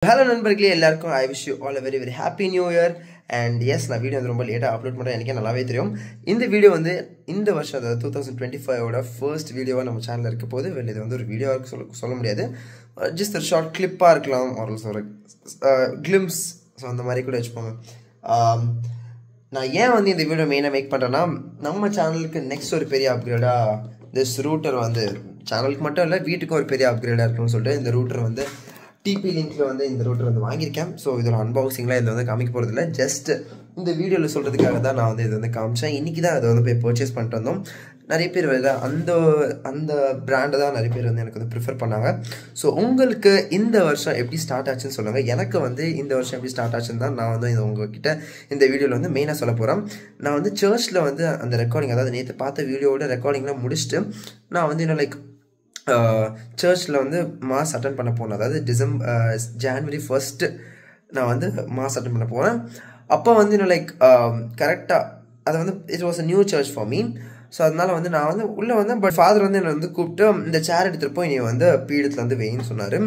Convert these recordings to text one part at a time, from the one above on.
Hello நண்பர்களே எல்லாருக்கும் I wish you all a very happy new year and yes நான் video வந்து ரொம்ப லேட்டா அப்லோட் பண்றேன் எனக்கே நல்லாவே தெரியும் இந்த வீடியோ வந்து இந்த வருஷம் அதாவது 2025 ஓட ஃபர்ஸ்ட் வீடியோவா நம்ம சேனல்ல இருக்க போகுது இது வந்து ஒரு வீடியோவா சொல்ல முடியாது just a short clip இருக்கலாம் or ஒரு glimpse சோ அந்த மாதிரி கூட வெச்சுப்போங்க நான் ஏன் வந்து இந்த வீடியோ மெயினா மேக் பண்றேன்னா நம்ம சேனலுக்கு நெக்ஸ்ட் ஒரு பெரிய அப்கிரேடா this router வந்து சேனலுக்கு மட்டும் இல்ல வீட்டுக்கு ஒரு பெரிய அப்கிரேடா இருக்குன்னு சொல்லிட்டு இந்த ரூட்டர் வந்து TP லிங்க்ல வந்து இந்த ரூட்டர் வந்து வாங்கியிருக்கேன் ஸோ இதோட அன்பாக்சிங்ல இதில் வந்து காமிக்க போகிறது இல்லை ஜஸ்ட் இந்த வீடியோவில் சொல்கிறதுக்காக தான் நான் வந்து இது வந்து காமிச்சேன் இன்றைக்கி தான் அதை வந்து போய் பர்ச்சேஸ் பண்ணிட்டு வந்தோம் நிறைய பேர் வந்து அந்த பிராண்டை தான் நிறைய பேர் வந்து எனக்கு வந்து ப்ரிஃபர் பண்ணாங்க ஸோ உங்களுக்கு இந்த வருஷம் எப்படி ஸ்டார்ட் ஆச்சுன்னு சொல்லுங்கள் எனக்கு வந்து இந்த வருஷம் எப்படி ஸ்டார்ட் ஆச்சுன்னு தான் நான் வந்து உங்ககிட்ட இந்த வீடியோவில் வந்து மெயினாக சொல்ல போகிறேன் நான் வந்து சர்ச்சில் வந்து அந்த ரெக்கார்டிங் அதாவது நேற்று பார்த்த வீடியோவோட ரெக்கார்டிங்லாம் முடிச்சுட்டு நான் வந்து இன்னும் லைக் சர்ச்சில் வந்து மாஸ் அட்டன் பண்ண போனேன் அதாவது ஜான்வரி 1 நான் வந்து மாஸ் அட்டன் பண்ண போனேன் அப்போ வந்து இன்னும் லைக் கரெக்டாக அது வந்து it was a new church for me so அதனால வந்து நான் வந்து உள்ளே வந்தேன் பட் ஃபாதர் வந்து என்னை வந்து கூப்பிட்டு இந்த சேர் எடுத்துகிட்டு போய் நீ வந்து பீடத்தில் வந்து வெயின்னு சொன்னார்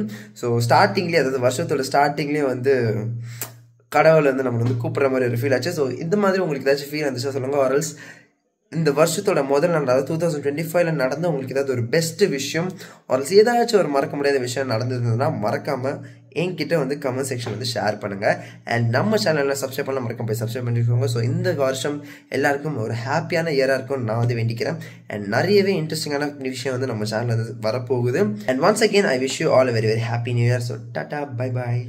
ஸோ ஸ்டார்டிங்லேயே அதாவது வருஷத்தோட ஸ்டார்டிங்லேயே வந்து கடவுள் வந்து நம்ம வந்து கூப்பிட்ற மாதிரி ஒரு ஃபீல் ஆச்சு ஸோ இந்த மாதிரி உங்களுக்கு ஏதாச்சும் ஃபீல் இருந்துச்சா சொல்லுங்கள் ஆர்எல்ஸ் இந்த வருஷத்தோட முதல் நாள் அதாவது 2025 நடந்த உங்களுக்கு ஏதாவது ஒரு பெஸ்ட் விஷயம் ஒரு ஏதாச்சும் ஒரு மறக்க முடியாத விஷயம் நடந்ததுன்னா மறக்காமல் என்கிட்ட வந்து கமெண்ட் செக்ஷன் வந்து ஷேர் பண்ணுங்கள் அண்ட் நம்ம சேனலில் சப்ஸ்கிரைப் பண்ணலாம் மறக்காம போய் சப்ஸ்கிரைப் பண்ணிக்கோங்க ஸோ இந்த வருஷம் எல்லாருக்கும் ஒரு ஹாப்பியான இயராக இருக்கும்னு நான் வந்து வேண்டிக்கிறேன் அண்ட் நிறையவே இன்ட்ரெஸ்டிங்கான விஷயம் வந்து நம்ம சேனலில் வந்து வரப்போகுது and once again I wish you all very happy new year so tata bye bye